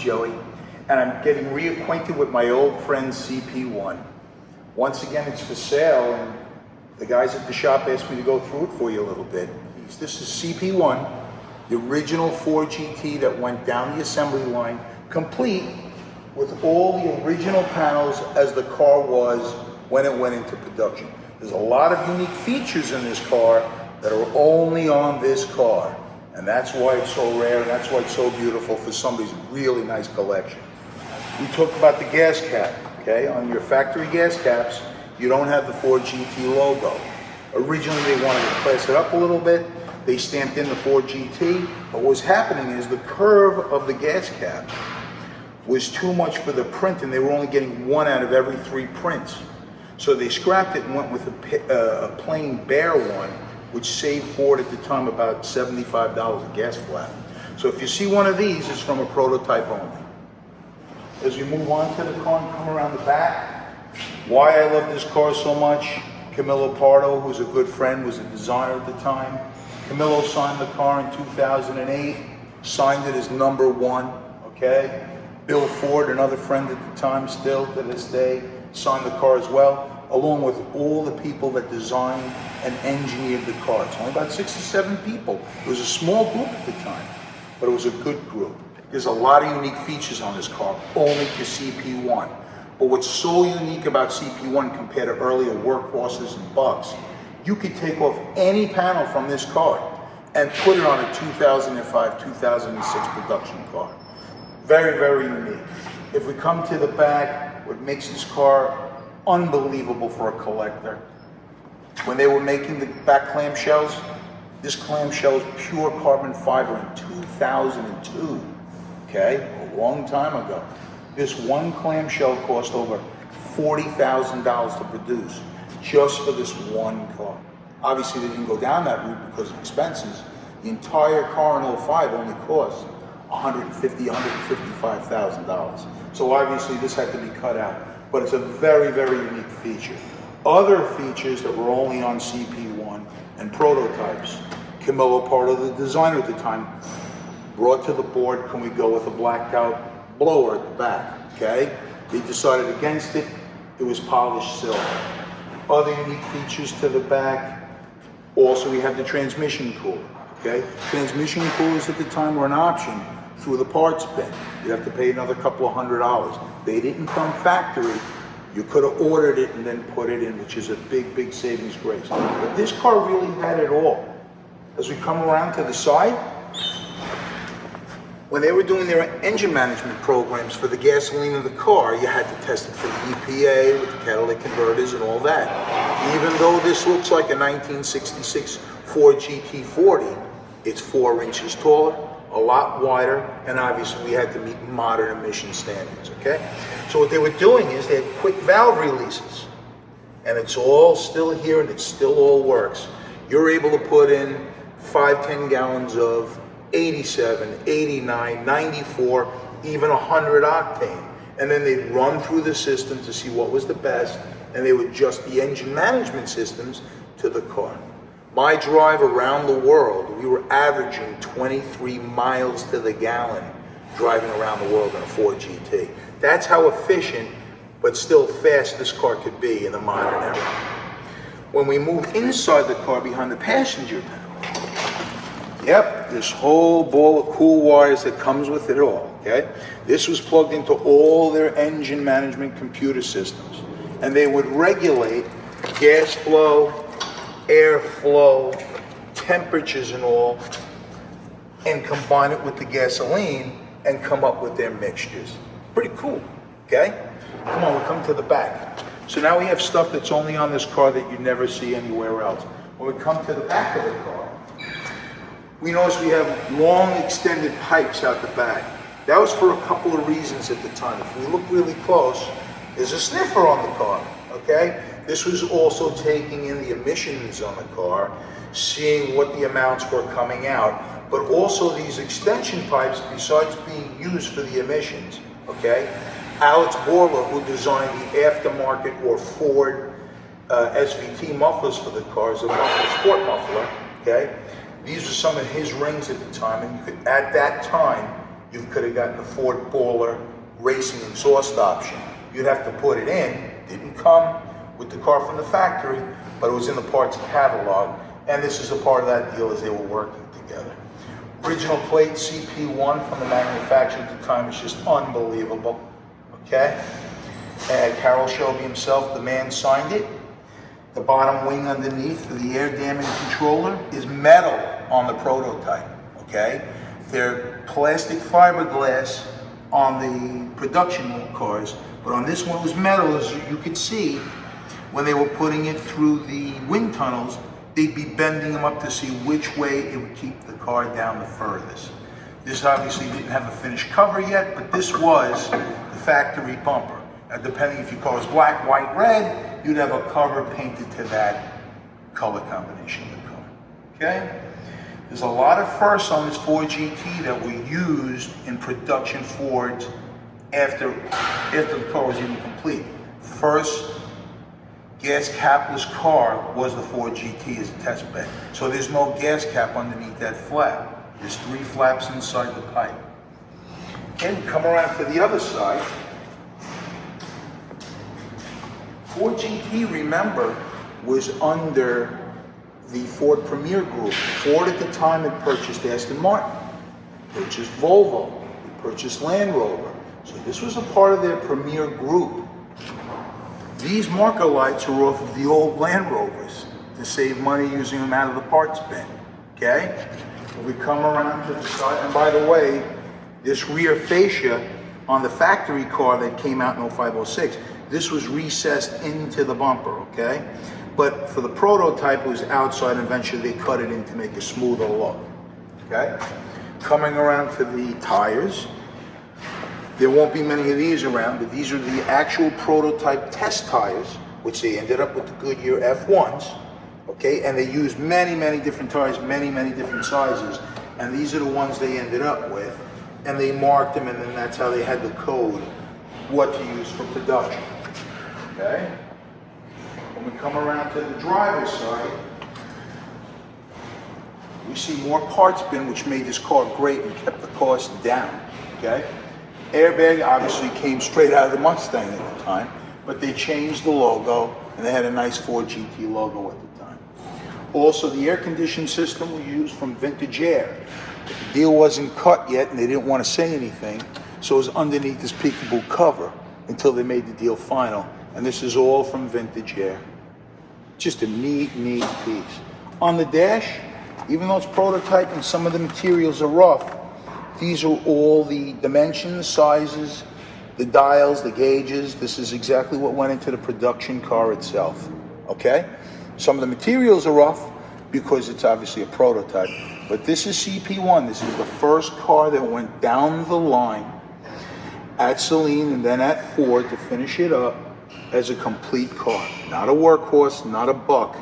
Joey, and I'm getting reacquainted with my old friend CP1. Once again, it's for sale, and the guys at the shop asked me to go through it for you a little bit. This is CP1, the original 4GT that went down the assembly line, complete with all the original panels as the car was when it went into production. There's a lot of unique features in this car that are only on this car. And that's why it's so rare, and that's why it's so beautiful for somebody's really nice collection. We talked about the gas cap, okay? On your factory gas caps, you don't have the 4GT logo. Originally, they wanted to class it up a little bit. They stamped in the 4GT, but what was happening is the curve of the gas cap was too much for the print, and they were only getting 1 out of every 3 prints. So they scrapped it and went with a plain bare one, which saved Ford at the time about $75 a gas flat. So if you see one of these, it's from a prototype only. As we move on to the car and come around the back, why I love this car so much, Camillo Pardo, who's a good friend, was a designer at the time. Camillo signed the car in 2008, signed it as #1, okay? Bill Ford, another friend at the time, still to this day, signed the car as well, along with all the people that designed and engineered the car. It's only about 6 or 7 people. It was a small group at the time, but it was a good group. There's a lot of unique features on this car, only to CP1. But what's so unique about CP1 compared to earlier workhorses and bucks, you could take off any panel from this car and put it on a 2005, 2006 production car. Very, very unique. If we come to the back, what makes this car unbelievable for a collector, when they were making the back clamshells, this clamshell is pure carbon fiber in 2002, okay, a long time ago. This one clamshell cost over $40,000 to produce, just for this one car. Obviously, they didn't go down that route because of expenses. The entire car in 05 only cost $150,000, $155,000. So obviously, this had to be cut out. But it's a very, very unique feature. Other features that were only on CP1 and prototypes, Camillo Pardo, the designer at the time, brought to the board, can we go with a blacked out blower at the back, okay? They decided against it. It was polished silver. Other unique features to the back, also we have the transmission cooler, okay? Transmission coolers at the time were an option through the parts bin. You'd have to pay another couple of $100. They didn't come factory. You could have ordered it and then put it in, which is a big, big savings grace. But this car really had it all. As we come around to the side, when they were doing their engine management programs for the gasoline of the car, you had to test it for the EPA with the catalytic converters and all that. Even though this looks like a 1966 Ford GT40, it's 4 inches taller, a lot wider, and obviously we had to meet modern emission standards, okay? So what they were doing is they had quick valve releases, and it's all still here and it still all works. You're able to put in 5-10 gallons of 87, 89, 94, even 100 octane. And then they'd run through the system to see what was the best, and they would adjust the engine management systems to the car. My drive around the world, we were averaging 23 miles to the gallon driving around the world in a Ford GT. That's how efficient, but still fast this car could be in the modern era. When we move inside the car behind the passenger panel, yep, this whole ball of cool wires that comes with it all, okay? This was plugged into all their engine management computer systems, and they would regulate gas flow, airflow, temperatures and all, and combine it with the gasoline and come up with their mixtures. Pretty cool, okay? Come on, we'll come to the back. So now we have stuff that's only on this car that you never see anywhere else. When we come to the back of the car, we notice we have long extended pipes out the back. That was for a couple of reasons at the time. If we look really close, there's a sniffer on the car, okay? This was also taking in the emissions on the car, seeing what the amounts were coming out, but also these extension pipes, besides being used for the emissions, okay? Alex Borla, who designed the aftermarket or Ford SVT mufflers for the cars, a Autosport muffler, okay? These are some of his rings at the time, and you could, at that time, you could have gotten the Ford Baller racing exhaust option. You'd have to put it in. Didn't come with the car from the factory, but it was in the parts catalog. And this is a part of that deal as they were working together. Original plate CP1 from the manufacturer at the time was just unbelievable. Okay? And Carroll Shelby himself, the man, signed it. The bottom wing underneath for the air damage controller is metal on the prototype. Okay? They're plastic fiberglass on the production cars, but on this one it was metal. As you could see, when they were putting it through the wind tunnels, they'd be bending them up to see which way it would keep the car down the furthest. This obviously didn't have a finished cover yet, but this was the factory bumper. Now, depending if your car was black, white, red, you'd have a cover painted to that color combination of the car. Okay? There's a lot of firsts on this Ford GT that were used in production Fords after the car was even complete. First gas capless car was the Ford GT as a test bed. So there's no gas cap underneath that flap. There's 3 flaps inside the pipe. Okay, we come around to the other side. Ford GT, remember, was under the Ford Premier Group. Ford at the time had purchased Aston Martin, purchased Volvo, purchased Land Rover. So this was a part of their Premier Group. These marker lights are off of the old Land Rovers to save money using them out of the parts bin. Okay? If we come around to the side, and by the way, this rear fascia on the factory car that came out in 0506, this was recessed into the bumper, okay? But for the prototype, it was outside, and eventually they cut it in to make a smoother look, okay? Coming around to the tires, there won't be many of these around, but these are the actual prototype test tires, which they ended up with the Goodyear F1s, okay? And they used many, many different tires, many, many different sizes, and these are the ones they ended up with, and they marked them, and then that's how they had the code, what to use for production, okay? When we come around to the driver's side, we see more parts bin, which made this car great and kept the cost down, okay? Airbag obviously came straight out of the Mustang at the time, but they changed the logo, and they had a nice Ford GT logo at the time. Also, the air conditioning system was used from Vintage Air. The deal wasn't cut yet, and they didn't want to say anything, so it was underneath this peekaboo cover until they made the deal final. And this is all from Vintage Air. Just a neat, neat piece. On the dash, even though it's prototype and some of the materials are rough, these are all the dimensions, sizes, the dials, the gauges. This is exactly what went into the production car itself, okay? Some of the materials are rough because it's obviously a prototype, but this is CP1. This is the first car that went down the line at Saleen and then at Ford to finish it up as a complete car. Not a workhorse, not a buck.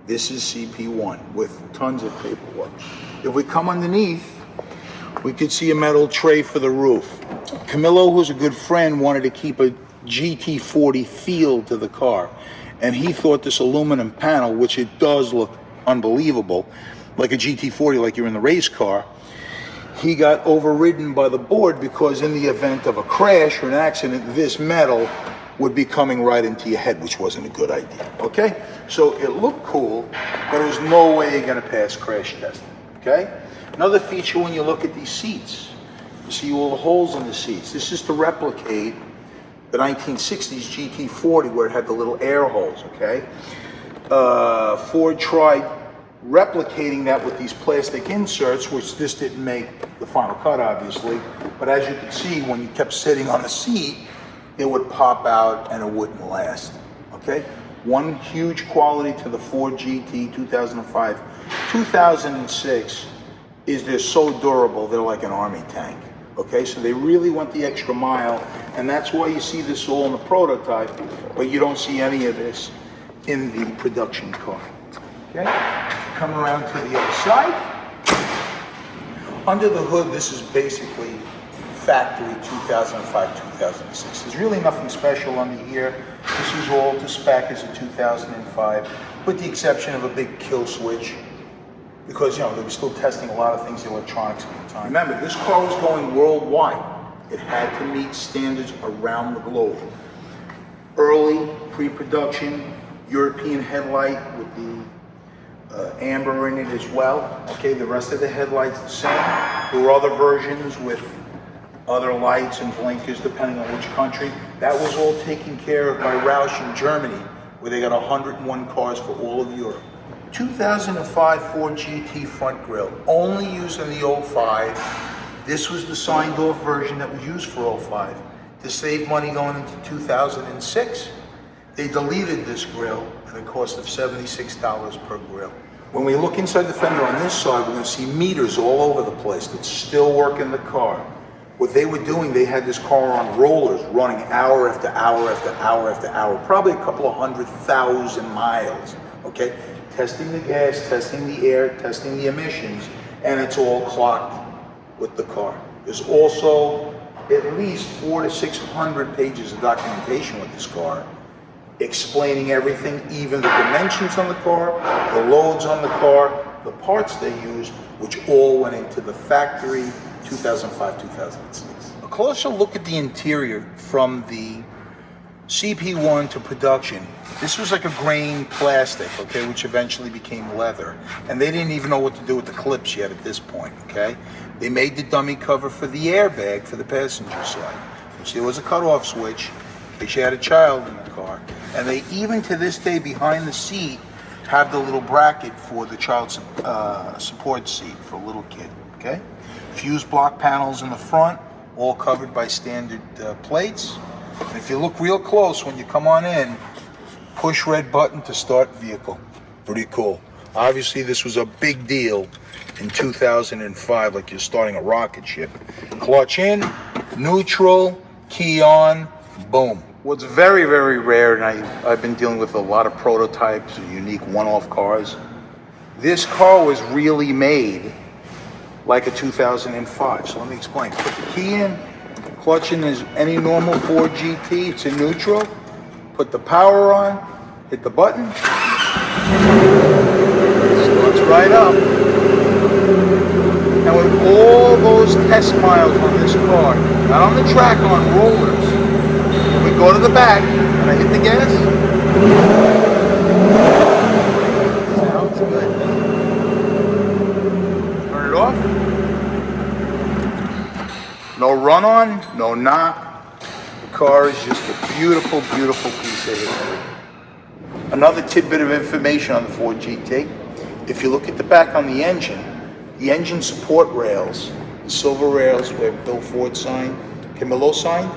This is CP1 with tons of paperwork. If we come underneath, we could see a metal tray for the roof. Camillo, who's a good friend, wanted to keep a GT40 feel to the car. And he thought this aluminum panel, which it does look unbelievable, like a GT40, like you're in the race car, he got overridden by the board because in the event of a crash or an accident, this metal would be coming right into your head, which wasn't a good idea, okay? So it looked cool, but there was no way you're gonna pass crash testing, okay? Another feature when you look at these seats, you see all the holes in the seats. This is to replicate the 1960s GT40 where it had the little air holes, okay? Ford tried replicating that with these plastic inserts, which this didn't make the final cut, obviously. But as you can see, when you kept sitting on the seat, it would pop out and it wouldn't last, okay? One huge quality to the Ford GT 2005, 2006 is they're so durable, they're like an army tank, okay? So they really went the extra mile, and that's why you see this all in the prototype, but you don't see any of this in the production car, okay? Come around to the other side. Under the hood, this is basically factory 2005, 2006. There's really nothing special under here. This is all to spec as a 2005, with the exception of a big kill switch, because, you know, they were still testing a lot of things, the electronics at the time. Remember, this car was going worldwide. It had to meet standards around the globe. Early pre-production European headlight with the amber in it as well. Okay, the rest of the headlights the same. There were other versions with other lights and blinkers depending on which country. That was all taken care of by Roush in Germany, where they got 101 cars for all of Europe. 2005 Ford GT front grille, only used in the 05. This was the signed off version that was used for 05. To save money going into 2006, they deleted this grille at a cost of $76 per grille. When we look inside the fender on this side, we're going to see meters all over the place that still work in the car. What they were doing, they had this car on rollers running hour after hour after hour after hour, probably a couple of 100,000 miles, okay? Testing the gas, testing the air, testing the emissions, and it's all clocked with the car. There's also at least 400 to 600 pages of documentation with this car, explaining everything, even the dimensions on the car, the loads on the car, the parts they used, which all went into the factory 2005-2006. A closer look at the interior from the CP1 to production. This was like a grain plastic, okay, which eventually became leather. And they didn't even know what to do with the clips yet at this point, okay? They made the dummy cover for the airbag for the passenger side, which there was a cutoff switch in case you had a child in the car. And they even to this day behind the seat have the little bracket for the child support seat for a little kid, okay? Fuse block panels in the front, all covered by standard plates. And if you look real close when you come on in, push red button to start vehicle. Pretty cool. Obviously this was a big deal in 2005, like you're starting a rocket ship. Clutch in, neutral, key on, boom. What's very, very rare, and I've been dealing with a lot of prototypes or unique one-off cars, this car was really made like a 2005. So let me explain. Put the key in, clutch in as any normal Ford GT, it's in neutral. Put the power on, hit the button, starts right up. And with all those test miles on this car, not on the track, on rollers, we go to the back, and I hit the gas. Sounds good. Turn it off. No run on, no knock. The car is just a beautiful, beautiful piece of history. Another tidbit of information on the Ford GT. If you look at the back on the engine support rails, the silver rails where Bill Ford signed, Camillo signed,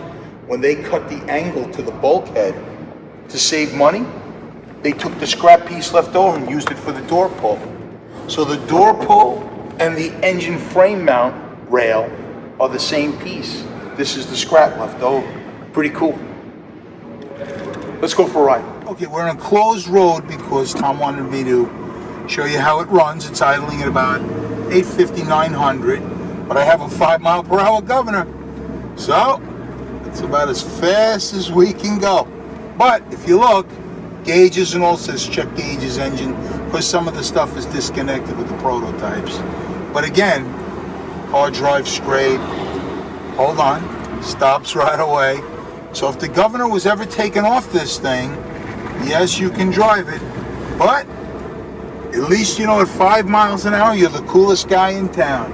when they cut the angle to the bulkhead to save money, they took the scrap piece left over and used it for the door pull. So the door pull and the engine frame mount rail are the same piece. This is the scrap left over. Pretty cool. Let's go for a ride. Okay, we're in a closed road because Tom wanted me to show you how it runs. It's idling at about 850, 900, but I have a 5-mile-per-hour governor. So, it's about as fast as we can go. But if you look, gauges and all says check gauges, engine, because some of the stuff is disconnected with the prototypes. But again, car drives straight. Hold on, stops right away. So if the governor was ever taken off this thing, yes, you can drive it, but at least you know at 5 miles an hour, you're the coolest guy in town.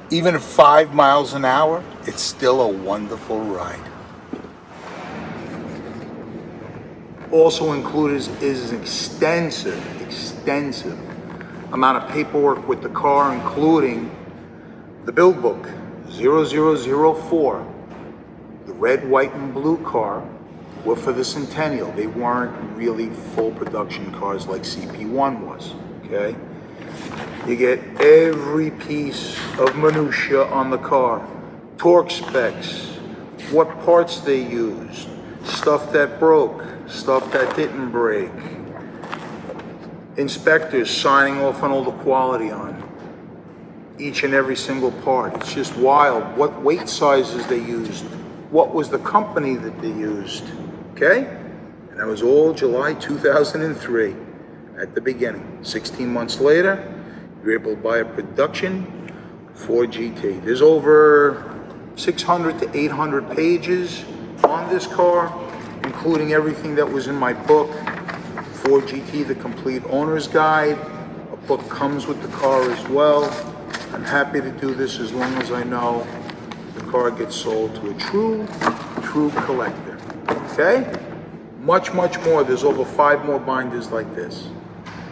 Even at 5 miles an hour, it's still a wonderful ride. Also included is an extensive amount of paperwork with the car, including the build book 0004. The red, white, and blue car were for the Centennial. They weren't really full production cars like CP1 was, okay? You get every piece of minutia on the car. Torque specs, what parts they used, stuff that broke, stuff that didn't break. Inspectors signing off on all the quality on each and every single part. It's just wild what weight sizes they used what was the company that they used, okay? And that was all July 2003 at the beginning. 16 months later, you're able to buy a production Ford GT. There's over 600 to 800 pages on this car, including everything that was in my book, Ford GT, The Complete Owner's Guide. A book comes with the car as well. I'm happy to do this as long as I know the car gets sold to a true collector, okay? Much more. There's over 5 more binders like this.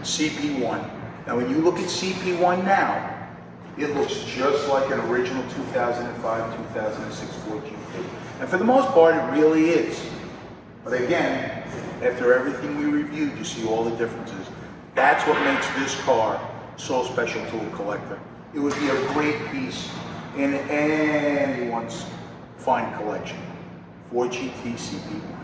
CP1. Now when you look at CP1 now, it looks just like an original 2005, 2006 Ford GT. And for the most part, it really is. But again, after everything we reviewed, you see all the differences. That's what makes this car so special to a collector. It would be a great piece in anyone's fine collection. Ford GT CP1.